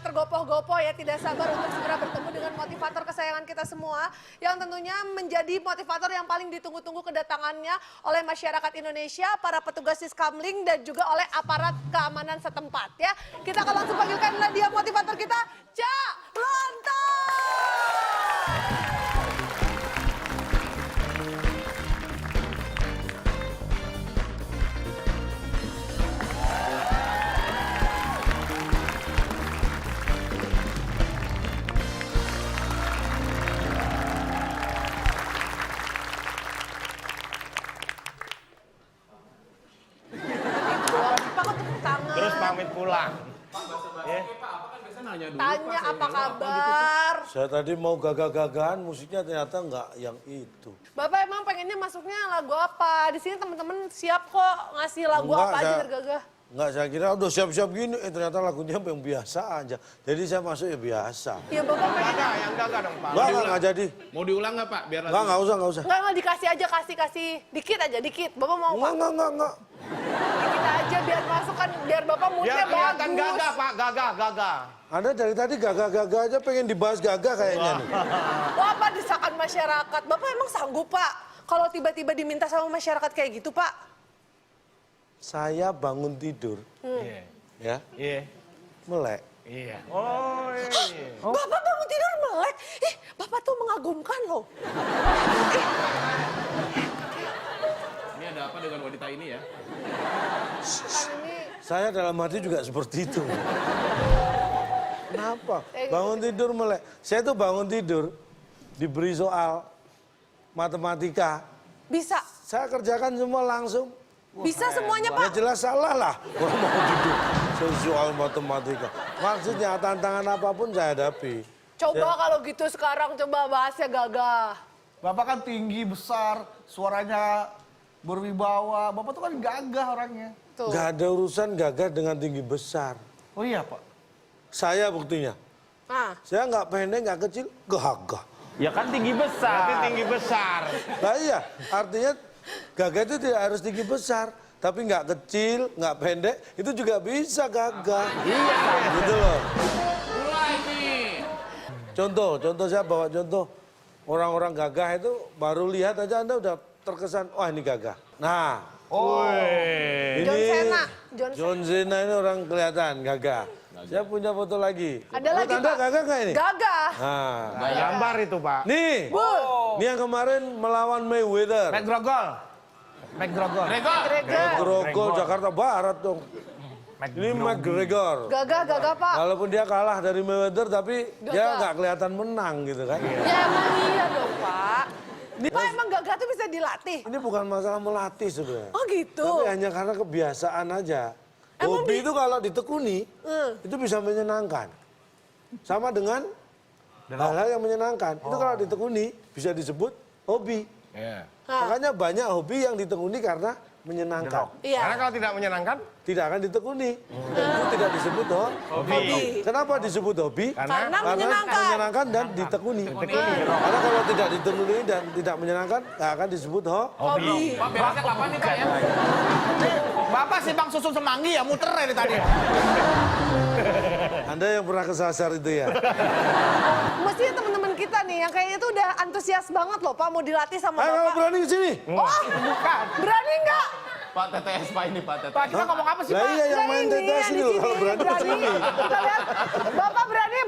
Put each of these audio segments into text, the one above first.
tergopoh-gopoh ya, tidak sabar untuk segera bertemu dengan motivator kesayangan kita semua yang tentunya menjadi motivator yang paling ditunggu-tunggu kedatangannya oleh masyarakat Indonesia, para petugas Siskamling dan juga oleh aparat keamanan setempat ya. Kita akan langsung panggilkan dia motivator kita, Cak Lontong. Terus pamit pulang. Tanya apa kabar? Saya tadi mau gagah-gagahan, musiknya ternyata nggak yang itu. Bapak emang pengennya masuknya lagu apa? Di sini teman-teman siap kok ngasih lagu apa aja biar gagah. Enggak, saya kira udah siap-siap gini, ternyata lagunya yang biasa aja. Jadi saya masuk ya biasa. Ya Bapak pengennya. Yang gagah dong Pak. Nggak jadi. Mau diulang nggak Pak? Biar Nggak usah. Enggak, dikasih aja, kasih. Dikit aja, dikit. Bapak mau Pak? Nggak. Dikit aja biar masukkan, biar Bapak moodnya biar bagus. kelihatan gagah Pak, gagah. Anda dari tadi gagah-gagah aja pengen dibahas gagah kayaknya nih. Wah Pak, desakan masyarakat. Bapak emang sanggup Pak? Kalau tiba-tiba diminta sama masyarakat kayak gitu Pak? Saya bangun tidur, ya, melek. Iya. Oh iya. Bapak bangun tidur melek? Ih, Bapak tuh mengagumkan loh. Ini ada apa dengan wanita ini ya? Saya dalam hati juga seperti itu. Kenapa? Bangun tidur melek. Saya tuh bangun tidur, diberi soal matematika. Bisa? Saya kerjakan semua langsung. Bisa semuanya Ya Pak? jelas salah lah. Orang mau tidur soal matematika. Maksudnya tantangan apapun saya hadapi. Coba kalau gitu sekarang coba bahasnya gagah. Bapak kan tinggi, besar, suaranya berwibawa. Bapak tuh kan gagah orangnya. Tuh. Gak ada urusan gagah dengan tinggi besar. Oh iya Pak? Saya buktinya. Nah, Saya nggak pendek, nggak kecil, gagah. Ya kan tinggi besar. Berarti tinggi besar. Nah iya, artinya gagah itu tidak harus tinggi besar. Tapi nggak kecil, nggak pendek, itu juga bisa gagah. Iya. Gitu loh. Mulai nih. Contoh saya bawa contoh. Orang-orang gagah itu baru lihat aja Anda udah terkesan, wah ini gagah. Nah, ini John Cena. John Cena ini orang kelihatan gagah. Saya punya foto lagi. Ada lagi Anda Pak? gagah nggak ini? Gagah. Nah, Gambar itu Pak. nih, ini yang kemarin melawan Mayweather. McGregor. McGregor. McGregor Jakarta Barat dong. Ini McGregor. Gagah Pak. Walaupun dia kalah dari Mayweather, tapi dia nggak kelihatan menang gitu kan. Ya emang iya dong Pak. Pak emang gagah tuh bisa dilatih? Ini bukan masalah melatih sebenarnya. Oh gitu? Tapi hanya karena kebiasaan aja. Hobi itu kalau ditekuni, itu bisa menyenangkan. Sama dengan hal-hal yang menyenangkan. Itu kalau ditekuni, bisa disebut hobi. Iya. Makanya banyak hobi yang ditekuni karena menyenangkan. Iya. Karena kalau tidak menyenangkan, Tidak akan ditekuni. Dan itu tidak disebut Hobi. Kenapa disebut hobi? Karena menyenangkan. menyenangkan dan ditekuni. Karena kalau tidak ditekuni dan tidak menyenangkan, nggak akan disebut Hobi. Pak beresnya kapan nih Pak ya? Bapak simpang susun semanggi ya, muter dari tadi. Anda yang pernah kesasar itu ya. Mestinya teman-teman kita nih yang kayaknya tuh udah antusias banget loh Pak mau dilatih sama Ayo kalau Bapak. berani ke sini. Oh, berani nggak? Pak TTS Pak ini Pak TTS. Pak, kita ngomong apa sih Lah Pak? iya yang Nah, main ini tetes yang ini di loh sini, kalau berani ke sini. Kita lihat, Bapak berani.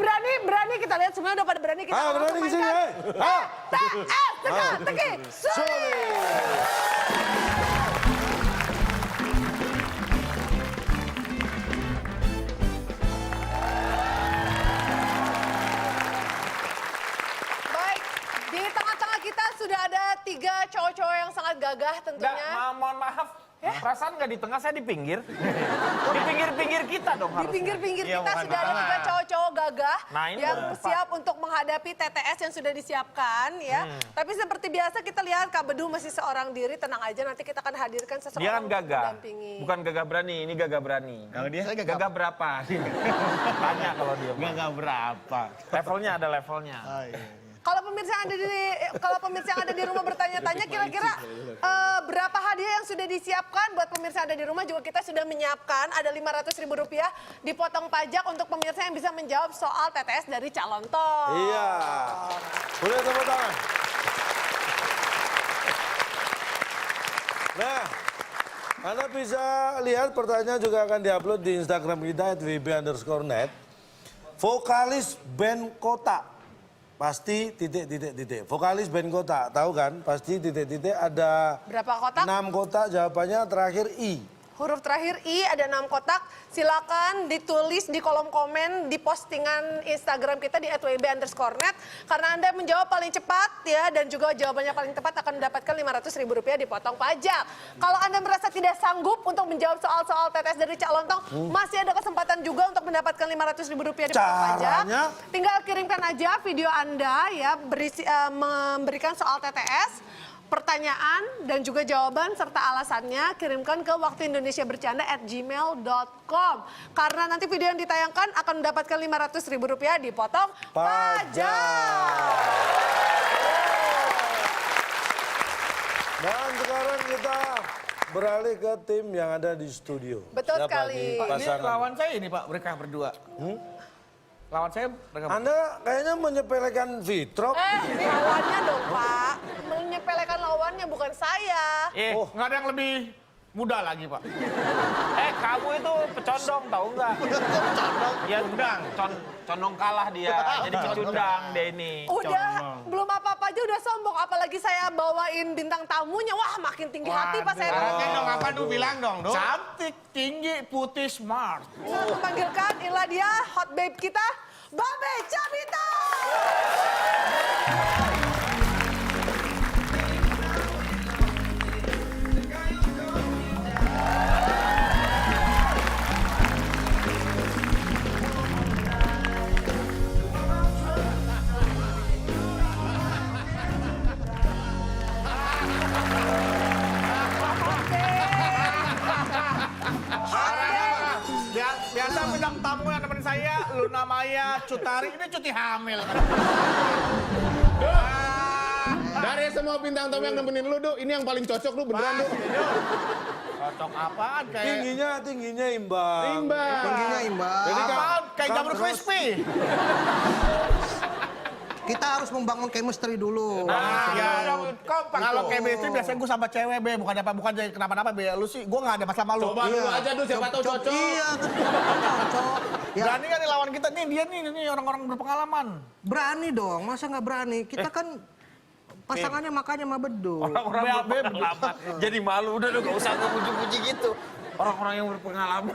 Kita lihat semuanya udah pada berani. Kita Berani ke sini. mainkan. TTS, teka-teki, sulit. Baik, di tengah-tengah kita sudah ada 3 cowok-cowok yang sangat gagah tentunya. Mohon maaf. Perasaan nggak di tengah, saya di pinggir. Di pinggir-pinggir kita dong Di harusnya. pinggir-pinggir Iya, kita bukan sudah ada di 3 cowok-cowok gagah Nah, ini yang baru, Pak. siap untuk menghadapi TTS yang sudah disiapkan ya. Tapi seperti biasa kita lihat Kak Bedu masih seorang diri, tenang aja nanti kita akan hadirkan seseorang Dia kan untuk gagah. mendampingi. Bukan gagah berani, ini gagah berani. Kalau dia Saya Gagah berapa? Tanya kalau dia. nggak berapa. Levelnya ada levelnya. Kalau pemirsa yang ada di rumah bertanya-tanya kira-kira berapa hadiah yang sudah disiapkan buat pemirsa yang ada di rumah juga kita sudah menyiapkan ada Rp500.000 dipotong pajak untuk pemirsa yang bisa menjawab soal TTS dari calon tol. Iya. Boleh tepuk tangan. Nah, Anda bisa lihat pertanyaan juga akan diupload di Instagram kita @wb_net. Vokalis band Kota. Pasti titik. Vokalis band Kota. Tahu kan? Pasti titik. Ada Berapa kotak? 6 kotak, jawabannya terakhir I. Huruf terakhir I, ada 6 kotak. Silakan ditulis di kolom komen di postingan Instagram kita di @wb_net. Karena Anda menjawab paling cepat ya dan juga jawabannya paling tepat akan mendapatkan Rp500.000 dipotong pajak. Kalau Anda merasa tidak sanggup untuk menjawab soal-soal TTS dari calon tol, masih ada kesempatan juga untuk mendapatkan Rp500.000 dipotong pajak. Caranya? Tinggal kirimkan aja video Anda ya memberikan soal TTS, pertanyaan dan juga jawaban serta alasannya kirimkan ke waktuindonesiabercanda@gmail.com. Karena nanti video yang ditayangkan akan mendapatkan Rp500.000 dipotong pajak. Dan sekarang kita beralih ke tim yang ada di studio. Betul Siapa sekali. nih Pak, ini pasangan? lawan saya ini Pak, mereka berdua. Lawan saya mereka berdua. Anda kayaknya menyepelekan Fitrop. Ini lawannya dong Pak. Menyepelekan lawannya bukan saya. Nggak ada yang lebih muda lagi Pak. Kamu itu pecondong tahu nggak? Ya udang, condong kalah dia, jadi pecundang dia ini. Udah, belum apa-apa aja udah sombong. Apalagi saya bawain bintang tamunya. Wah makin tinggi hati pas saya Dong apa Du bilang dong, Du? Cantik, tinggi, putih, smart. Kita panggilkan, inilah dia hot babe kita, Babe Cabita. Biasa bintang tamu yang nemenin saya, Luna Maya, Cutari, ini cuti hamil. Dari semua bintang tamu yang nemenin lu, Du, ini yang paling cocok lu beneran, Du. Cocok apaan kayak... Tingginya imbang. Tingginya imbang. Jadi Apaan? Kayak jamur crispy. Kita harus membangun chemistry dulu. Kompak. Kalau chemistry biasanya gue sama cewek, Be. Bukan jadi kenapa-napa, Be. Lu sih, gue gak ada masalah sama lu. Coba dulu aja, Du, siapa tahu cocok. Iya, cocok. Ya, Berani gak nih lawan kita? Nih, dia nih orang-orang berpengalaman. berani dong, masa nggak berani? Kita kan pasangannya makanya mah bedul. Orang-orang berpengalaman. Jadi malu, udah gak usah ngepuji-puji gitu. Orang-orang yang berpengalaman.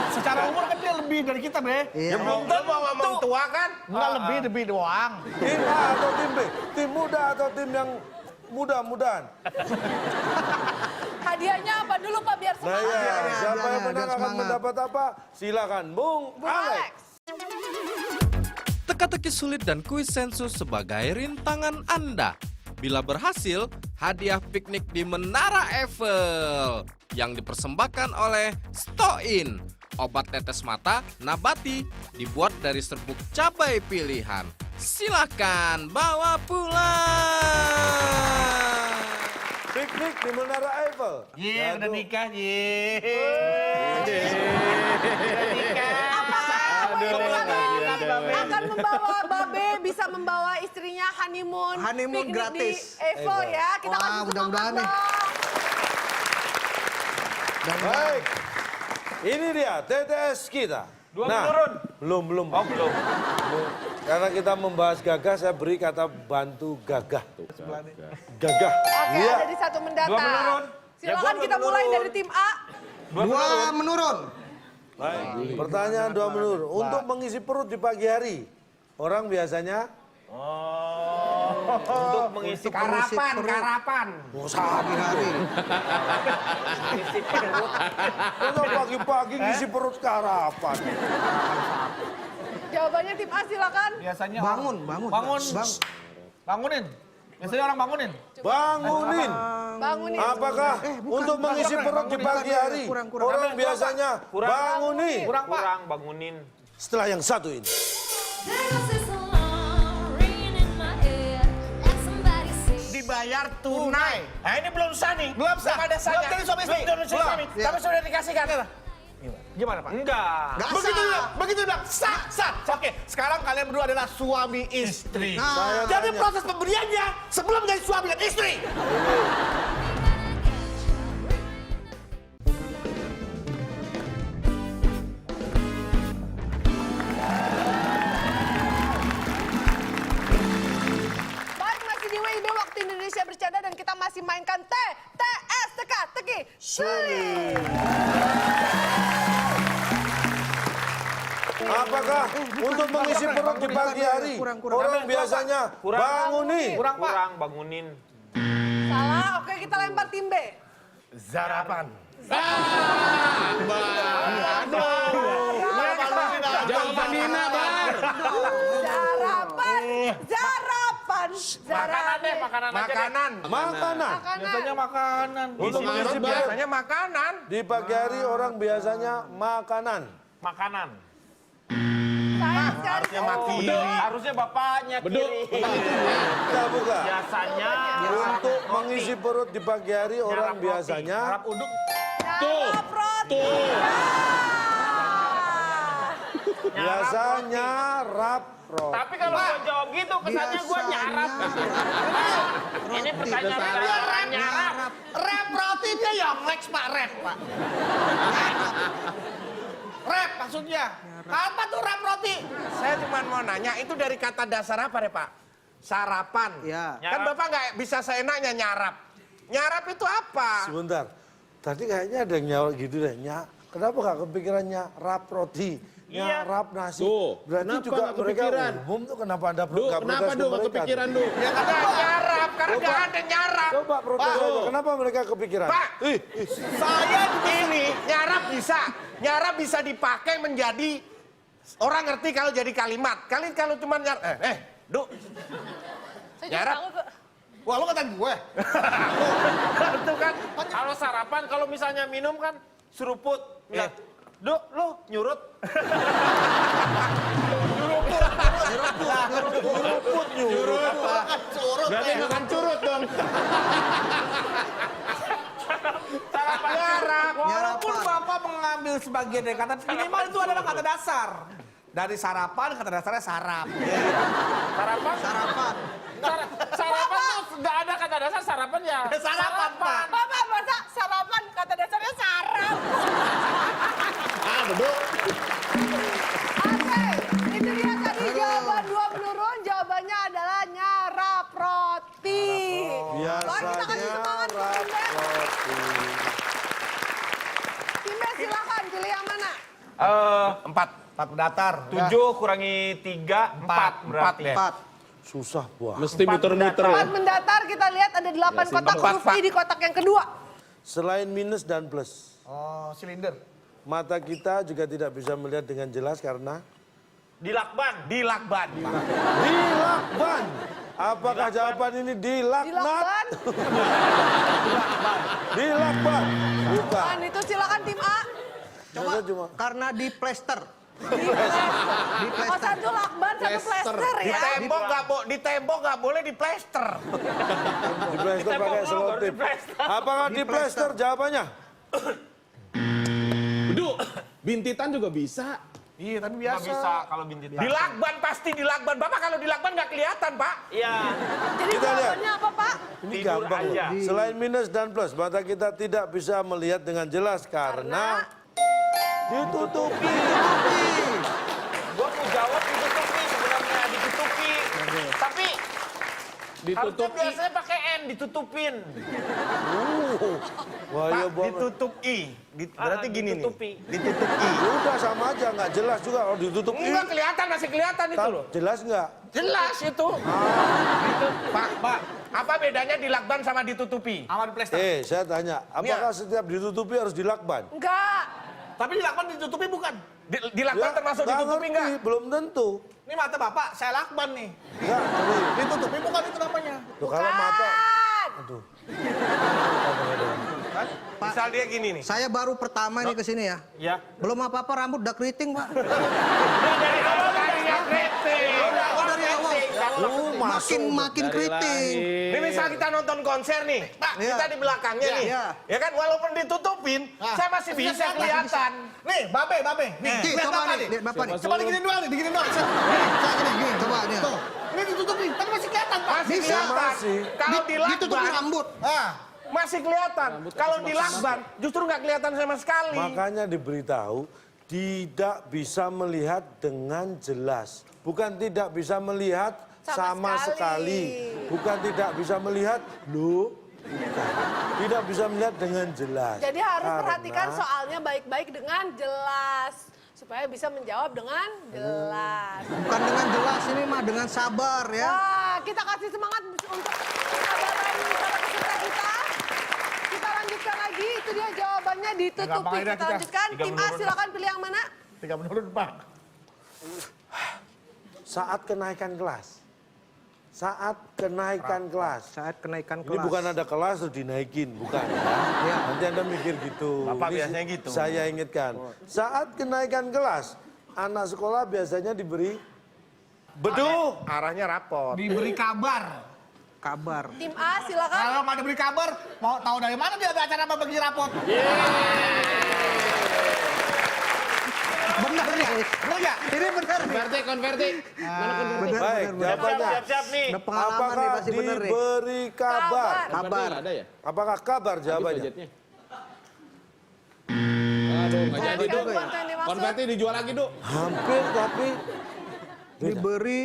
Secara umur kan dia lebih dari kita, Be. Iya. Belum tentu. Mau ngomong tua kan? Enggak lebih doang. tim A atau tim B? Tim muda atau tim yang muda-mudahan? Hadiahnya apa dulu Pak biar Nah semangat. ya, siapa yang biar menang akan semangat. mendapat apa? Silakan, Bung Bung Alex. Alex. Teka-teki sulit dan kuis sensus sebagai rintangan Anda. Bila berhasil, hadiah piknik di Menara Eiffel yang dipersembahkan oleh Stoin. Obat tetes mata nabati dibuat dari serbuk cabai pilihan. Silakan bawa pulang. Piknik di Menara Eiffel. Udah nikah, Akan membawa Babe bisa membawa istrinya honeymoon Honeymoon piknik gratis. di Eiffel ya. Kita Wah, kasih mudah-mudahan nih. Baik, ini dia TTS kita. Dua menurun. Belum. Oh, belum. Karena kita membahas gagah, saya beri kata bantu gagah. Gagah. Oke, Iya. ada di satu mendata. Dua menurun. Silakan kita mulai dari tim A. Dua menurun. Baik. Pertanyaan 2 menurut. Untuk mengisi perut di pagi hari, orang biasanya Untuk mengisi Karapan. Pagi hari. untuk pagi-pagi ngisi perut karapan. Jawabannya tim A silakan. Biasanya Bangun. Bangunin. Biasanya orang bangunin. Bangunin. Bangunin. Apakah untuk mengisi perut di pagi hari, kurang. orang biasanya bangunin. kurang bangunin. Setelah yang satu ini. There was this alarm ringing in bayar tunai. Nah ini belum sah nih. Belum sah. Belum ada sahnya. Belum jadi suami istri. Belum jadi suami. Belum. Tapi sudah dikasihkan. Gimana Pak? Enggak. Begitu bilang sah, sah. Oke, sekarang kalian berdua adalah suami istri. Saya Jadi tanya. proses pemberiannya sebelum menjadi suami dan istri. Baik, masih di WIB Waktu Indonesia Bercanda dan kita masih mainkan TTS Teka-teki Sulit. Apakah untuk mengisi perut di pagi hari orang biasanya bangunin? Kurang bangunin. Salah, oke kita lempar tim B. Zarapan. Jawaban Nina, Bar. Zarapan, zarapan, Makanan deh, makanan aja deh. Makanan. Makanan. Biasanya makanan. Untuk mengisi perut Biasanya makanan. di pagi hari orang biasanya makanan. Makanan. Sayang sekali. Harusnya bapaknya Beduk. kiri. Kita buka. Biasanya Untuk mengisi perut di pagi hari orang biasanya Harap uduk. Nyarap roti. biasanya rap roti. Tapi kalau gua jawab gitu kesannya gua nyarap. Ini pertanyaan nyarap. Rap rotinya Yonglex Pak, rap Pak. Rap maksudnya. Apa tuh rap roti? Saya cuma mau nanya, itu dari kata dasar apa ya Pak? Sarapan. Ya. Kan Bapak nggak bisa seenaknya nyarap. Nyarap itu apa? Sebentar. Tadi kayaknya ada yang nyawar gitu deh. Kenapa gak kepikirannya rap roti? Iya. Rap nasi. Tuh, Berarti kenapa juga nggak mereka kepikiran? umum tuh kenapa Anda Duh, nggak kenapa protes ke Duh nggak mereka? kepikiran, Duh? Ya kata nyarap, karena nggak ada nyarap. Coba protes Pak, aja. Kenapa mereka kepikiran? Pak, Ih, saya ini nyarap bisa. Nyarap bisa dipakai menjadi orang ngerti kalau jadi kalimat. Kalian kalau cuma nyarap, Duk. Saya juga Nyarap. tahu kok. Wah, lu kata gue. Itu kan. Kalau sarapan, kalau misalnya minum kan seruput. Duk, lu nyurut. Berarti makan curut dong. Nyarap. Walaupun Bapak mengambil sebagian dari kata, minimal itu adalah kata dasar. Dari sarapan, kata dasarnya sarap. Sarapan? Sarapan. Sarapan tuh nggak ada kata dasar sarapan ya. Sarapan, Pak. Bapak masa sarapan kata dasarnya sarap. Ah, beduk. Oke, itu dia tadi jawaban dua pelurun. Jawabannya adalah nyarap roti. Wah, kita kasih biasanya semangat ke rap tim B. roti. Tim B silakan pilih yang mana? 4 datar. 7 kurangi 3, 4 berarti. 4. Susah, Wah. Mesti muter-muter ya. 4 mendatar, kita lihat ada 8 kotak huruf I di kotak yang kedua. Selain minus dan plus, Oh, silinder. mata kita juga tidak bisa melihat dengan jelas karena Dilakban. Dilakban. dilakban. Apakah jawaban ini dilaknat? Dilakban. Dilakban. Bukan. Dan itu silakan tim A. Coba cuma Karena di plester. Oh, satu lakban, satu plester Di ya. tembok nggak boleh di plester. di plester pakai selotip. Apakah di plester jawabannya? Beduk. Bintitan juga bisa. Iya, tapi Nggak biasa. bisa kalau bintitan. Dilakban pasti dilakban. Bapak kalau dilakban nggak kelihatan Pak. Iya. Jadi Kita lihat. jawabannya apa, Pak? Ini Tidur gampang aja. loh. Selain minus dan plus, mata kita tidak bisa melihat dengan jelas karena ditutupi. Gua mau jawab ditutupi sebenarnya ditutupi. Tapi harusnya Ditutupi. biasanya pakai N ditutupin. Wah, iya Pak, banget. ditutup I. Berarti gini nih. ditutupi. Ditutup I. Ya udah sama aja, nggak jelas juga kalau ditutup. Enggak kelihatan, masih kelihatan itu loh. Jelas nggak? Jelas itu. Pak, apa bedanya dilakban sama ditutupi? Sama di plester. Saya tanya, apakah setiap ditutupi harus dilakban? Enggak. Tapi dilakban ditutupi bukan? Dilakban termasuk nggak ditutupi ngerti, enggak? belum tentu. Ini mata Bapak, saya lakban nih. Nggak, serius. Ditutupi bukan itu namanya. Tuh, kalau mata, Kan. aduh. Kan? Misal dia gini nih. Saya baru pertama ini ke sini ya. Ya. Belum apa-apa rambut udah keriting, Pak. Dari awal tadinya kritik. Oh, dari awal. Masa makin kritis. Ini misal kita nonton konser nih, Pak, Iya. kita di belakangnya nih. Iya. Ya kan, walaupun ditutupin, saya masih bisa kelihatan. Nih, babe. Nih, Nih, lihat coba Bapak nih, lihat Bapak nih. Coba diginin doang nih, diginin doang. Gini, coba nih. Tuh, ini ditutupin, tapi masih kelihatan, Pak. Masih Bisa. kelihatan. Masih. Kalau Ditutupi dilakban, rambut. masih kelihatan. Kalau dilakban, justru nggak kelihatan sama sekali. Makanya diberitahu tidak bisa melihat dengan jelas. Bukan tidak bisa melihat Sama sama sekali. sekali. Bukan tidak bisa melihat, loh. Bukan. Tidak bisa melihat dengan jelas. Jadi harus Karena perhatikan soalnya baik-baik dengan jelas. Supaya bisa menjawab dengan jelas. Bukan dengan jelas ini mah, dengan sabar ya. Wah, kita kasih semangat untuk kesabaran para peserta kita. Kita lanjutkan lagi, itu dia jawabannya ditutupi. gampang aja Kita kita. lanjutkan, Tiga tim A menurun. silakan pilih yang mana? 3 menurut, Pak. saat kenaikan kelas. Saat kenaikan kelas. Saat kenaikan Ini kelas. bukan ada kelas terus dinaikin, bukan. Iya. Nanti Anda mikir gitu. Bapak Ini biasanya gitu. Saya ingatkan. Saat kenaikan kelas, anak sekolah biasanya diberi beduh. Arahnya rapot. Diberi kabar. Kabar. Tim A silakan. Kalau nggak diberi kabar, mau tahu dari mana dia ada acara bagi rapot? Benar ya? Bener nggak? Ini benar nih. Konverti. Mana konverti? Benar, Baik, benar, benar. jawabannya. Siap-siap nih. Ada pengalaman nih Apakah pasti benar nih. diberi kabar? Kabar. Kabar. Nggak ada ya? Apakah kabar jawabannya? Budgetnya. Aduh, nggak jadi, Kan Duk. konten yang dimaksud. Konverti dijual lagi, Duk. Hampir tapi Diberi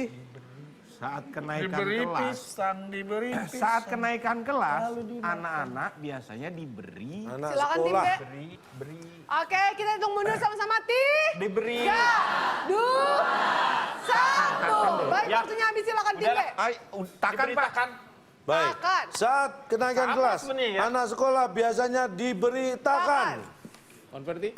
Saat kenaikan Diberi kelas. pisang, diberi pisang. Saat kenaikan kelas, anak-anak biasanya diberi anak Silakan tim sekolah. B. Oke, kita hitung mundur sama-sama. Diberi. 3, 2, 1. Baik, Ya. waktunya habis silakan tim B. Udahlah. Ay, takan, Pak. Diberitakan. Baik. Takan. Saat kenaikan Apa kelas, sebenarnya ya? anak sekolah biasanya diberitakan. Konverti.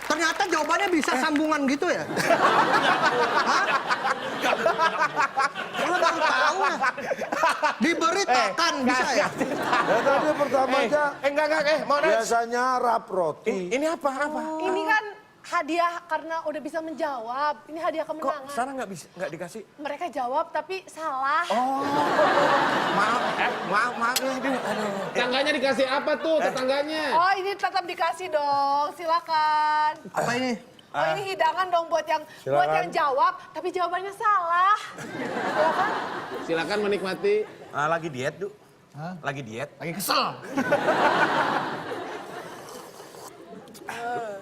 Ternyata jawabannya bisa sambungan gitu ya? Hah? Lo baru tahu ya? Diberitakan bisa ya? Ya tadi pertama aja Enggak, mau nanya. biasanya rap roti. Ini apa? Ini kan hadiah karena udah bisa menjawab. Ini hadiah Kok kemenangan. sana nggak dikasih? Mereka jawab tapi salah. Maaf ya, Dek. Aduh. Tetangganya dikasih apa tuh tetangganya? Oh, ini tetap dikasih dong. Silakan. Apa ini? Oh, ini hidangan dong buat yang jawab tapi jawabannya salah. Silakan. Silakan menikmati. Lagi diet, Du. Lagi diet. Lagi kesel.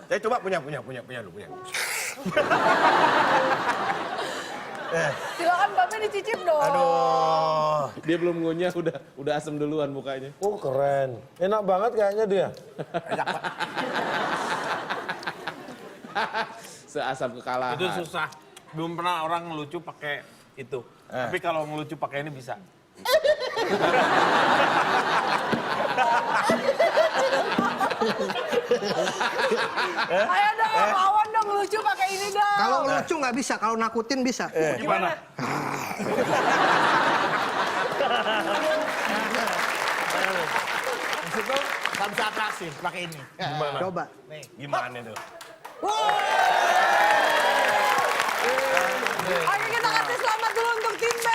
Saya coba punya lu. Silakan Bapak dicicip dong. Aduh. Dia belum ngunyah udah asem duluan mukanya. Oh keren. Enak banget kayaknya dia. Seasam kekalahan. Itu susah. Belum pernah orang ngelucu pakai itu. Tapi kalau ngelucu pakai ini bisa. Ayo dong, lawan dong lucu pakai ini dong. Kalau lucu nggak bisa, kalau nakutin bisa. Gimana? Itu nggak bisa atraksi pakai ini. Gimana? Coba. Gimana tuh? Oke, kita kasih selamat dulu untuk tim B.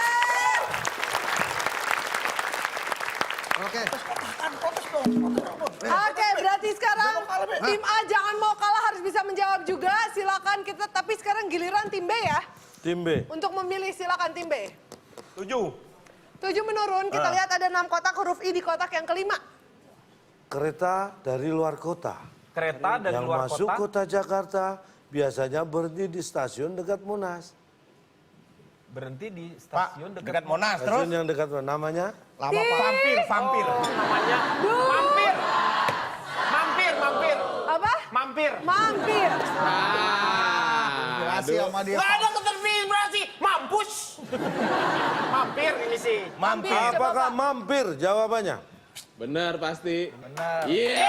Oke. Oke, berarti sekarang tim A jangan mau kalah, harus bisa menjawab juga. Silakan kita, tapi sekarang giliran tim B ya. Tim B. Untuk memilih silakan tim B. 7. 7 menurun, kita lihat ada 6 kotak huruf I di kotak yang kelima. Kereta dari luar kota. Kereta dari yang luar masuk kota. kota Jakarta biasanya berhenti di stasiun dekat Monas. Berhenti di Pak, stasiun dekat Monas terus. Stasiun yang dekat Monas. Namanya? Lama Pak. Vampir. Namanya mampir. Apa? Mampir. Mampir. Kasih sama dia. Gak ada ketervibrasi. Mampus. Mampir ini sih. Mampir. Coba, Apakah Pak. mampir jawabannya? Benar pasti. Benar. Iya.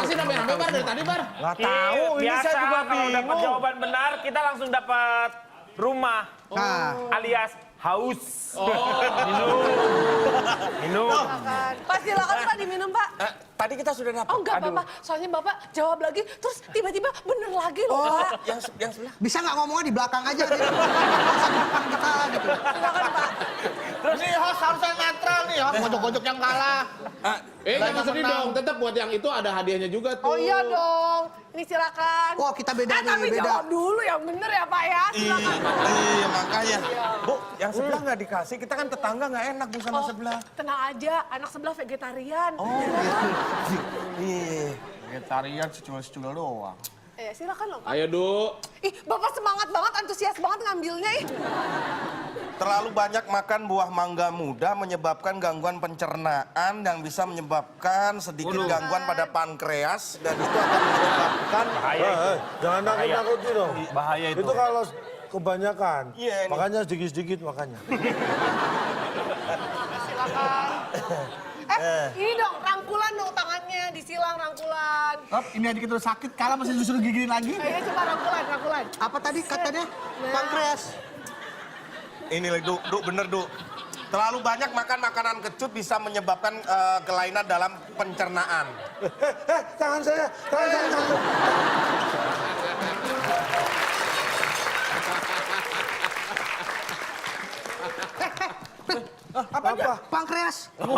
masih rame-rame Bar dari tadi Bar? Nggak tahu, ini Biasa saya juga kalau dapat bingung. jawaban benar, kita langsung dapat rumah. Nah. Alias haus. Minum. Pak silakan Pak diminum Pak. Tadi kita sudah dapat. Oh enggak Bapak, soalnya Bapak jawab lagi, terus tiba-tiba bener lagi loh Pak. Yang sebelah. Bisa nggak ngomongnya di belakang aja? Gitu. Masa di depan kita gitu. Silakan Pak. Terus nih host harusnya netral nih, host gojok-gojok yang kalah. Jangan sedih dong, tetap buat yang itu ada hadiahnya juga tuh. Oh iya dong, ini silakan. Oh, kita beda nih, Tapi beda. jawab dulu yang bener ya Pak ya, silakan. Iya, makanya. Bu, yang sebelah nggak dikasih, kita kan tetangga nggak enak Bu sama sebelah. Tenang aja, anak sebelah vegetarian. Iya. Vegetarian secul-secul doang. Silakan loh Pak. Ayo, Du. Ih, Bapak semangat banget, antusias banget ngambilnya ih. Terlalu banyak makan buah mangga muda menyebabkan gangguan pencernaan yang bisa menyebabkan sedikit gangguan pada pankreas dan itu akan menyebabkan Jangan nakut-nakuti dong. Bahaya itu. Itu kalau kebanyakan. Iya, ini. Makanya sedikit-sedikit makanya. Silakan. Ini dong, rangkulan dong tangannya, disilang rangkulan. Hop, ini aja kita udah sakit, kalah masih disuruh gigilin lagi. Ayo coba rangkulan. Apa tadi katanya? Pankreas. ini Du, bener Du. Terlalu banyak makan makanan kecut bisa menyebabkan kelainan dalam pencernaan. Tangan saya. Apa? Pankreas. Itu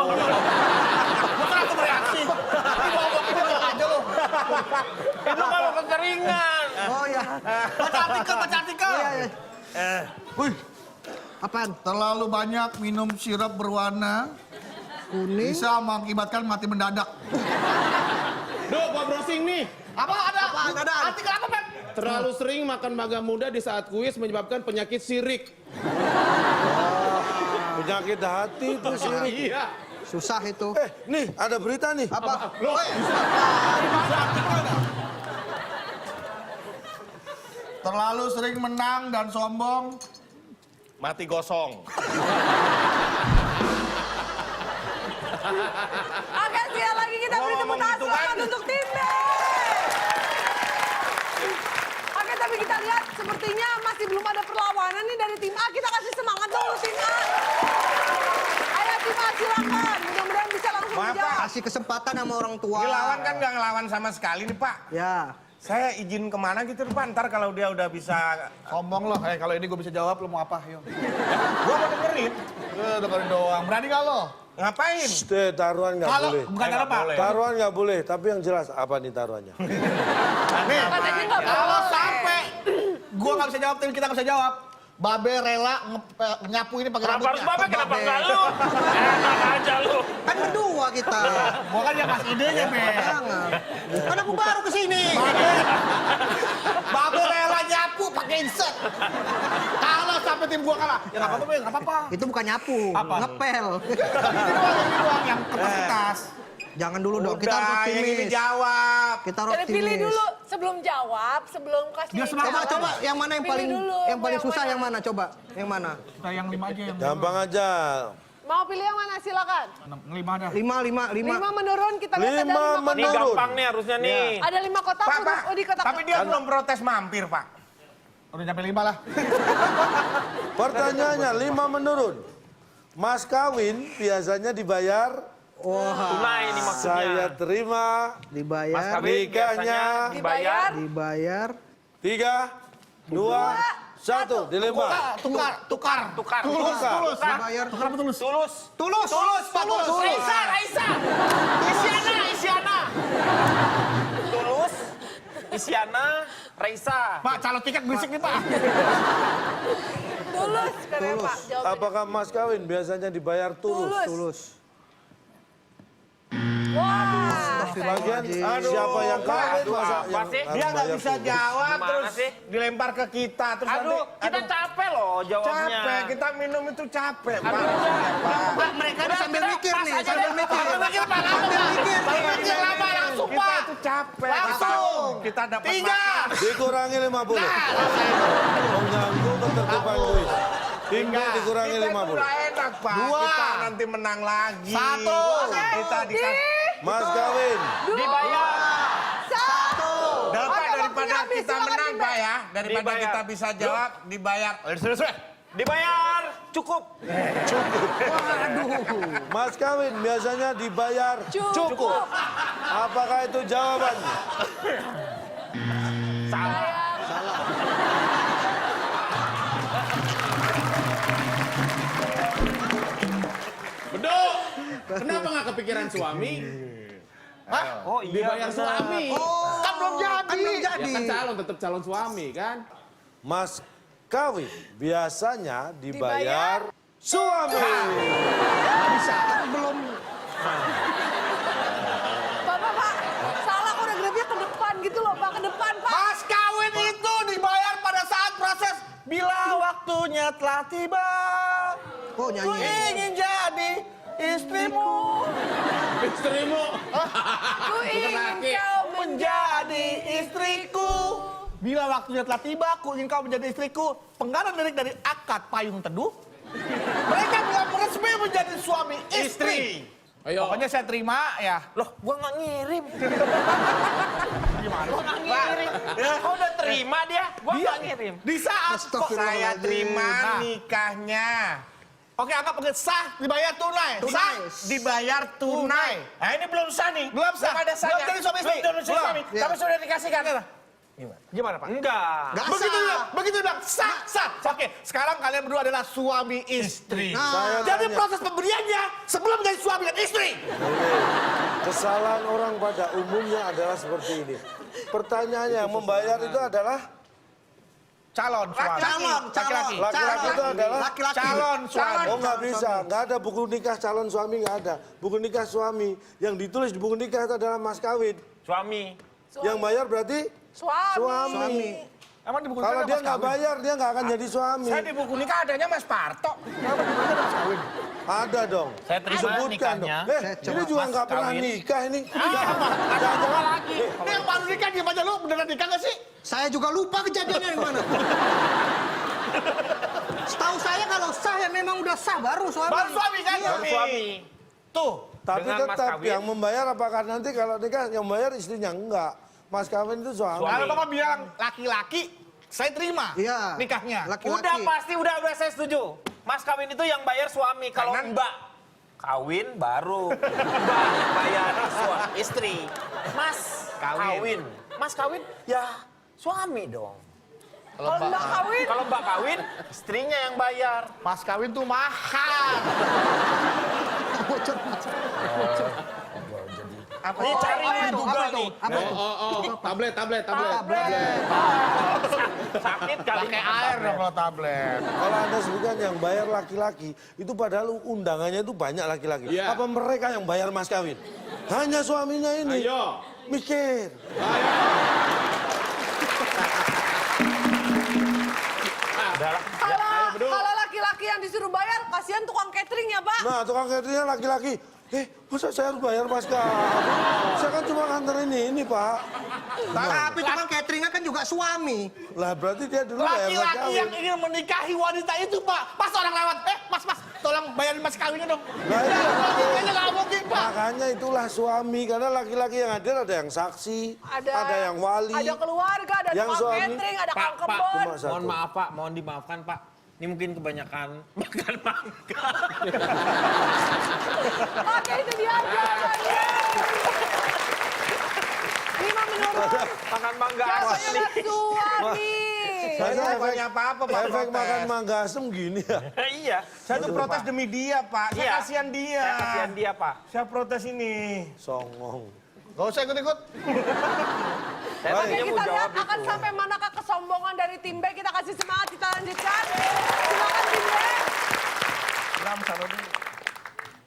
kalau kekeringan. Oh ya. Baca artikel. Wih. Apaan? Terlalu banyak minum sirup berwarna Kuning. bisa mengakibatkan mati mendadak. Du, gua browsing nih. Apa ada? Ada. Artikel apa, Pep? Terlalu sering makan mangga muda di saat kuis menyebabkan penyakit sirik. Penyakit hati itu sih. Iya. Susah itu. Nih ada berita nih. Apa? Terlalu sering menang dan sombong. Mati gosong. Oke, sekali lagi kita beri tepuk tangan selamat untuk tim B. Oke, tapi kita lihat sepertinya masih belum ada perlawanan nih dari tim A. Kita kasih semangat dulu tim A. Ayo tim A silakan. Mudah-mudahan bisa langsung Maaf, menjawab. Kasih kesempatan sama orang tua. Ini lawan kan nggak ngelawan sama sekali nih Pak. Ya. Saya izin kemana gitu Pak, ntar kalau dia udah bisa... Sombong loh, kalau ini gue bisa jawab, lo mau apa? Yuk. Gua mau dengerin. Dengerin doang. Berani gak lo? Ngapain? Taruhan nggak Kalau boleh. bukan apa Pak. Taruhan nggak boleh, tapi yang jelas apa nih taruhannya? Katanya nggak Kalau boleh. sampai gue nggak bisa jawab, tim kita nggak bisa jawab. Babe rela nyapu ini pakai Kenapa harus rambutnya. Babe? Kenapa nggak lu? Enak aja lu. Kan berdua kita. Gua kan yang kasih idenya, Be. Jangan. Kan aku baru kesini. Babe rela nyapu pakai insert. Kalau sampai tim gua kalah, ya nggak apa-apa, Be, nggak apa-apa. Itu bukan nyapu. Apa? Ngepel. Ini doang yang kapasitas. Jangan dulu dong. Kita harus Udah, yang ini optimis. jawab. Kita harus Jadi optimis. pilih dulu sebelum jawab, sebelum kasih. Dia semangat. jawaban. Coba yang mana yang Pilih paling dulu, mau susah yang mana? Coba. Yang mana? Kita yang 5 aja yang Gampang aja. Mau pilih yang mana silakan. 5 dah. 5. 5 menurun, kita lihat ada 5 5 kotak. Ini menurun. gampang nih harusnya nih. Ada 5 kotak, Pak, Pak. di kotak. Tapi dia belum protes mampir Pak. Udah nyampe 5 lah. Pertanyaannya 5 menurun. Mas kawin biasanya dibayar. Tunai ini maksudnya. Saya terima. Mas Dibayar. kawin Nikahnya biasanya dibayar. Dibayar. 3, 2, 1. Dilempar. Tukar. Tulus. Dibayar. Tukar apa tulus? Tulus. Tulus, Pak, tulus. Raisa. Isyana. Tulus. Isyana, Raisa. Pak, calon tiket berisik nih, Pak. Tulus, katanya Pak. Jawabannya. Apakah mas kawin biasanya dibayar tulus? Tulus. Wah. Bagian siapa yang kawin masa apa yang sih? harus Dia nggak bayar bisa tulus? jawab Gimana terus sih? dilempar ke kita terus Aduh, kita capek loh jawabnya. capek. Kita minum itu capek Pak. Pak, mereka ini sambil mikir nih. aja Sambil deh. mikir. Sambil mikir, Pak. Sambil mikir. Kita lama langsung Pak. Kita itu capek. Langsung. Kita dapat 3. makan. Dikurangi 50. Mengganggu ketertiban kuis. Tinggal dikurangi Kita itu 50. udah enak Pak. 2. Kita nanti menang lagi. 1. Kita dikasih. Mas kawin Dibayar. Dapat Oke, daripada waktunya habis. kita Silakan, menang, Timbe. Pak ya. Daripada Dibayar. kita bisa jawab, dibayar. Sudah. Dibayar cukup. Mas kawin biasanya dibayar cukup. Apakah itu jawabannya? Beduk, kenapa nggak kepikiran suami? Oh iya. Dibayar benar. suami. Kan belum jadi. Ya kan calon, tetap calon suami kan? Mas kawin biasanya dibayar suami. Pak, salah koreografinya ke depan gitu loh, Pak, ke depan, Pak. Mas kawin itu dibayar pada saat proses bila waktunya telah tiba. Oh, Ku nyanyi. ingin jadi istrimu. Istrimu. Ku ingin laki. kau Menjadi istriku. Bila waktunya telah tiba, ku ingin kau menjadi istriku. Penggalan lirik dari Akad Payung Teduh. Mereka belum resmi menjadi suami istri. Ayo. Pokoknya saya terima ya. Loh, gua nggak ngirim. Gimana? Gua nggak ngirim. Kau udah terima dia? Gua nggak ngirim. Di saat Saya terima Nah. nikahnya. Oke, anggap pengen sah dibayar tunai. Sah dibayar tunai. Nah ini belum sah nih. Belum sah. ada sahnya. Belum jadi suami istri. Belum jadi suami. Iya. Tapi sudah dikasihkan. Gimana Pak? Enggak. Begitu bilang sah, sah. Oke, sekarang kalian berdua adalah suami istri. Saya Jadi tanya. proses pemberiannya sebelum menjadi suami dan istri. Kesalahan orang pada umumnya adalah seperti ini. Pertanyaannya yang membayar itu adalah Calon suami. Calon. laki-laki itu adalah Laki-laki. Calon suami. Oh nggak bisa, nggak ada buku nikah calon suami nggak ada. Buku nikah suami yang ditulis di buku nikah itu adalah mas kawin. Suami. Yang bayar berarti suami. Emang di buku Kalau nikah dia Mas nggak kawin? bayar dia nggak akan jadi suami. Saya di buku nikah adanya Mas Parto. Ada dong. Saya terima Disebutkan nikahnya. dong. Ini juga nggak pernah kawin. nikah ini. Apa lagi? Ini yang baru nikah dia baca lu beneran nikah nggak sih? Saya juga lupa kejadiannya yang mana. Setahu saya kalau sah ya memang udah sah baru suami. Baru suami kan? Baru suami. Tuh. Tapi Dengan mas tetap kawin. yang membayar apakah nanti kalau nikah yang membayar istrinya enggak. Mas kawin itu suami. Kalau Bapak bilang laki-laki, saya terima Iya. nikahnya. Laki-laki. Udah pasti udah saya setuju. Mas kawin itu yang bayar suami. Kalau Karena- Mbak kawin baru Mbak yang bayar istri. Mas kawin. Mas kawin ya suami dong. Kalau Mbak kawin, Kalau Mbak kawin istrinya yang bayar. Mas kawin tuh mahal. Ini cari di Google nih. Tablet. Sakit kali Pakai air dong kalau tablet. Kalau Anda sebutkan yang bayar laki-laki, itu padahal undangannya itu banyak laki-laki. Iya. Apa mereka yang bayar mas kawin? Hanya suaminya ini. Ayo. Mikir. kalau laki-laki yang disuruh bayar, kasihan tukang catering ya, Pak. Nah, tukang cateringnya laki-laki. Masa saya harus bayar mas kawin? Saya kan cuma nganterin ini, Pak. Tapi tukang cateringnya kan juga suami. Lah berarti dia dulu bayar mas Laki-laki kawin. yang ingin menikahi wanita itu, Pak. Pas orang lewat, mas, tolong bayarin mas kawinnya dong. Nah, iya. Kayaknya nggak mungkin, Pak. Makanya itulah suami, karena laki-laki yang hadir ada yang saksi, ada yang wali. Ada keluarga, ada Yang tukang suami. catering, ada Pak, kang Pak, kebon. Cuma satu. mohon maaf Pak, mohon dimaafkan Pak. Ini mungkin kebanyakan makan mangga. Oke, itu dia jawabannya. Ini mah menurut Makan mangga jawabannya asli. suami. Saya Saya efek, banyak apa-apa, Pak, efek protes. makan mangga asem gini ya. Iya. Saya tuh protes demi dia, Pak. Saya Iya. kasihan dia. Saya kasihan dia Pak. Saya protes ini. Songong. Gak usah ikut-ikut. Saya Oke, tadinya mau kita lihat jawab akan itu. sampai manakah kesombongan dari tim B. Kita kasih semangat, kita lanjutkan. Silakan tim B.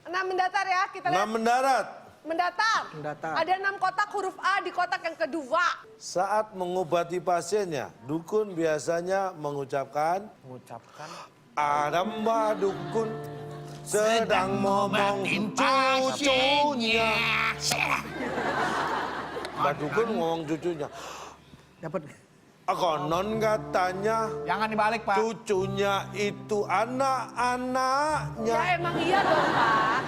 6 mendatar ya, kita lihat. 6 mendarat. Mendatar. Mendatar. Ada 6 kotak huruf A di kotak yang kedua. Saat mengobati pasiennya, dukun biasanya mengucapkan ada mbak dukun sedang ngomongin cucunya. Mbak dukun ngomong cucunya. Dapat. Konon katanya Jangan dibalik, Pak. cucunya itu anak-anaknya. Ya emang iya dong, Pak.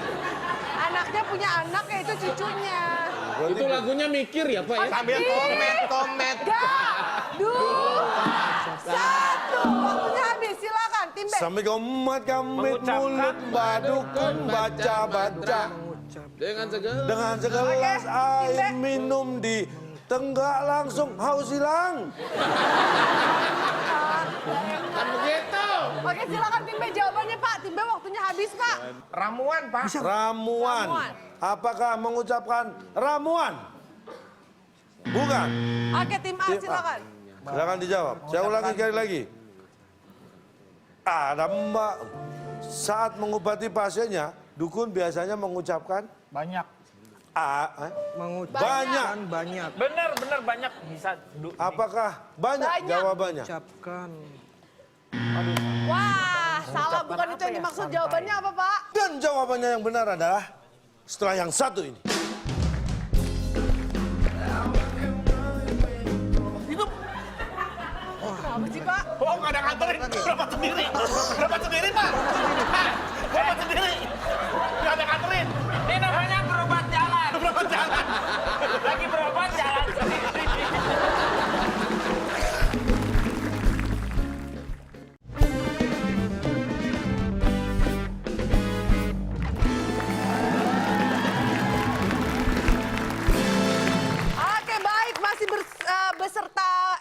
Anaknya punya anak, ya itu cucunya. Itu lagunya mikir ya Pak ya? Sambil komet. 3, 2, 1. Waktunya habis, silakan tim B. Sambil komat kamit mulut badukun baca-baca. Dengan segala. Dengan segelas Oke, air Tim B. minum di tenggak langsung haus hilang. Kan begitu. Oke, silakan tim B jawabannya Pak. Tim B waktunya habis Pak. Ramuan, Pak. Ramuan. Ramuan. Apakah mengucapkan ramuan? Bukan. Oke, tim A silakan. Silakan dijawab. Saya ulangi sekali lagi. Ada Mbak. Saat mengobati pasiennya, dukun biasanya mengucapkan Banyak. banyak. Banyak. Bener banyak bisa. Apakah banyak, Banyak. jawabannya? Ucapkan. Wah, salah bukan itu yang dimaksud. Jawabannya apa Pak? Dan jawabannya yang benar adalah setelah yang satu ini. Apa sih Pak? Oh, nggak ada nganterin. Berobat sendiri. Berobat sendiri, Pak. Hah? Berobat sendiri. Nggak ada nganterin. Ini namanya berobat jalan. Berobat jalan. Lagi berobat jalan sendiri. Oke, baik, masih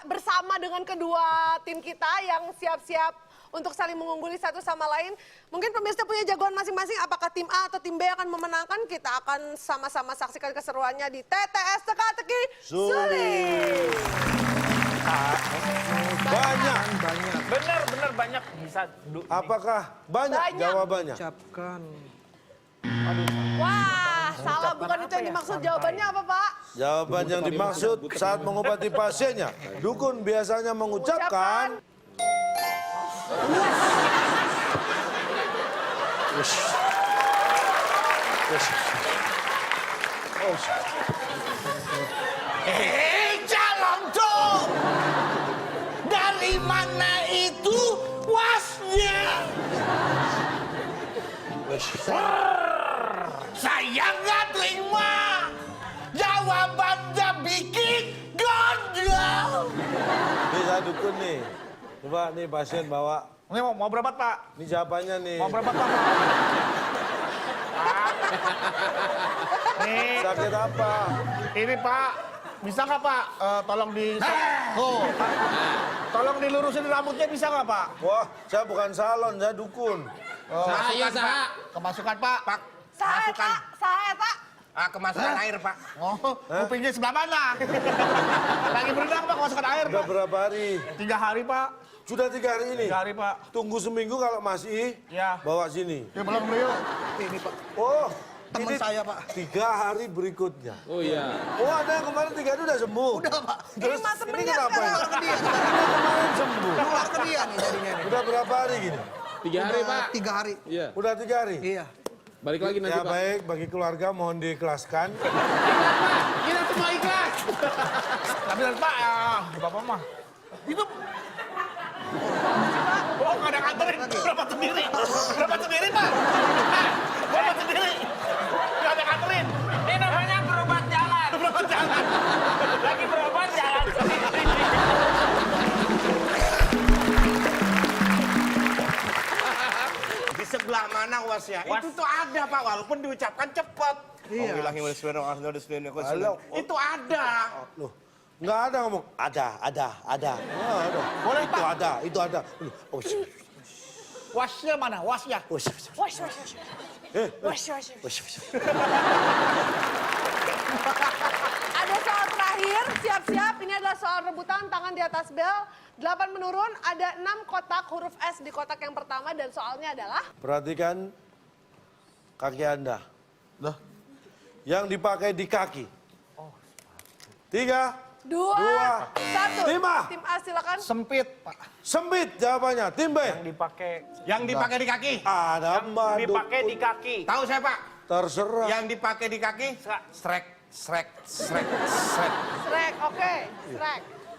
bersama dengan kedua tim kita yang siap-siap untuk saling mengungguli satu sama lain. Mungkin pemirsa punya jagoan masing-masing, apakah tim A atau tim B akan memenangkan? Kita akan sama-sama saksikan keseruannya di TTS Teka-Teki Sulit. Banyak. Bener banyak bisa. Apakah banyak, Banyak. jawabannya? Ucapkan. Wah, salah bukan itu yang dimaksud. Jawabannya apa Pak? Jawaban yang dimaksud saat mengobati pasiennya, dukun biasanya mengucapkan Calon tuh. Dari mana itu wasnya? Saya nggak terima. Jawabannya bikin gondol. bisa dukun nih. Coba nih pasien bawa. Ini mau berobat, Pak. Ini jawabannya nih. Mau berobat, Pak. Nih, Sakit apa? ini Pak. Bisa nggak Pak? Tolong di... Oh, Pak. Tolong dilurusin rambutnya bisa nggak Pak? Wah, saya bukan salon, saya dukun. Saya sah. Kemasukan Pak. Pak. Saya Pak, saya Pak. Kemasukan air, Pak. Oh, kupingnya sebelah mana? Lagi berenang Pak, kemasukan air Udah Pak. berapa hari? 3 hari Pak. Sudah 3 hari ini? 3 hari Pak. Tunggu seminggu kalau masih, Ya. bawa sini. Ya belum beliau. Ini Pak. Oh, Teman ini saya Pak. 3 hari berikutnya. Oh iya. Oh, ada yang kemarin 3 hari udah sembuh. Udah Pak. Terus Ini ini temennya kenapa sekarang. ini? Nular ke dia. Ini kemarin sembuh. Nular ke dia nih jadinya nih. Udah berapa hari gini? 3 hari Pak. 3 hari. Iya. Udah 3 hari? Iya. Balik lagi nanti Ya Pak. baik, bagi keluarga mohon diikhlaskan. Kita semua ikhlas. Tapi Pak, ya, Bapak mah. Itu... Oh, nggak ada nganterin. Berobat sendiri. Berobat sendiri Pak. Hah? Berobat sendiri. Nggak ada nganterin. Ini namanya berobat jalan. Berobat jalan. Lagi berobat jalan sendiri. Di sebelah mana wasnya? Itu tuh ada, Pak, walaupun diucapkan cepat. Iya. Itu ada. Loh, nggak ada ngomong. Ada. Nggak ada. Boleh, Itu Pak. ada, itu ada. Oh, Wasnya mana? Wasnya. Wash. Ada soal terakhir, siap-siap. Ini adalah soal rebutan, tangan di atas bel. 8 menurun, ada 6 kotak huruf S di kotak yang pertama dan soalnya adalah... perhatikan kaki Anda. Yang dipakai di kaki. 3, 2, 1. Tim A. Tim A silakan. Sempit, Pak. Sempit jawabannya. Tim B. Yang dipakai di kaki. Ada Mbak Dipakai dukun. di kaki. Tahu saya, Pak? Terserah. Yang dipakai di kaki? Srek. Srek, oke.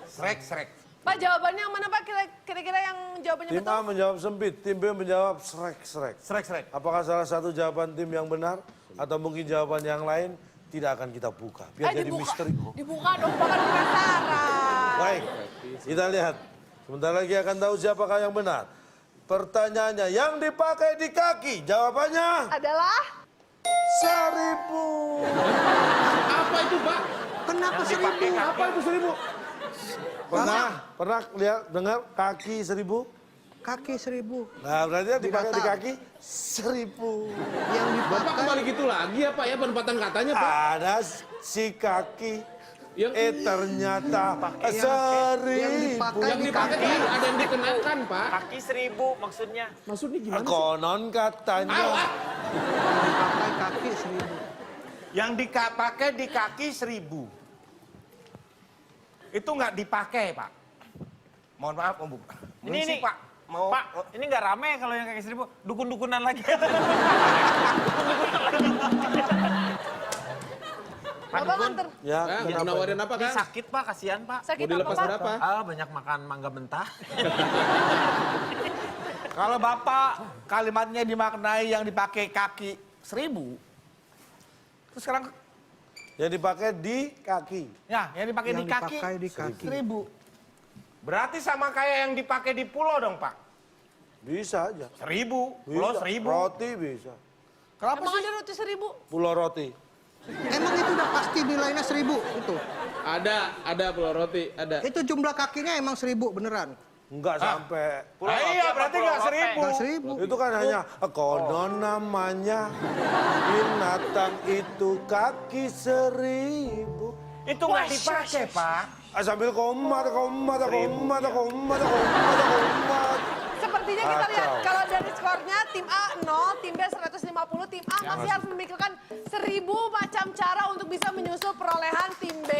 Srek. Pak, jawabannya yang mana Pak? Kira-kira yang jawabannya Tim A betul? menjawab sempit, tim B menjawab srek. Srek. Apakah salah satu jawaban tim yang benar? Atau mungkin jawaban yang lain? tidak akan kita buka. Biar jadi dibuka. misteri. Dibuka dong, bahkan penasaran. Baik, kita lihat. Sebentar lagi akan tahu siapakah yang benar. Pertanyaannya, yang dipakai di kaki, jawabannya Adalah 1000. Apa itu, Pak? Kenapa 1000? Apa itu 1000? Pernah lihat, dengar kaki 1000? Kaki 1000. Nah, berarti yang dipakai di Binatang. kaki 1000. Yang Bapak dipakai kembali gitu lagi ya, Pak, ya, penempatan katanya, Pak. Ada si kaki, Yang ternyata yang 1000. dipakai yang di dipakai kaki. kan ada yang dikenakan, Pak. Kaki 1000 maksudnya. Maksudnya gimana sih? Konon katanya. Dipakai kaki 1000. Yang dipakai di kaki 1000. Itu nggak dipakai, Pak. Mohon maaf, Om Bu. Ini, Pak. Mau Pak, ini nggak rame kalau yang kaki 1000. Dukun-dukunan lagi. Pak Bapak Dukun, nganter. Ya, Yang kenapa? nawarin apa, ini Kang? sakit Pak, kasihan Pak. Sakit Mau dilepas apa, Pak? berapa? Banyak makan mangga mentah. Kalau Bapak kalimatnya dimaknai yang dipakai kaki 1000. Terus sekarang Yang dipakai di kaki. ya yang dipakai Yang di kaki dipakai di kaki. 1000. berarti sama kayak yang dipakai di pulau dong, Pak. Bisa aja. 1000, Bisa. pulau 1000. Roti bisa. Kenapa Emang sih? ada roti 1000? Pulau roti. Emang itu udah pasti nilainya 1000 itu. Ada pulau roti, ada. Itu jumlah kakinya emang 1000 beneran. Enggak sampai. Iya, berarti nggak 1000. Enggak 1000. Itu kan hanya konon namanya binatang itu kaki 1000. Itu nggak dipakai, Pak. Sambil komat. Sepertinya kita lihat, Kacau. kalau dari skornya tim A 0, tim B 150, tim A masih harus memikirkan 1000 macam cara untuk bisa menyusul perolehan tim B.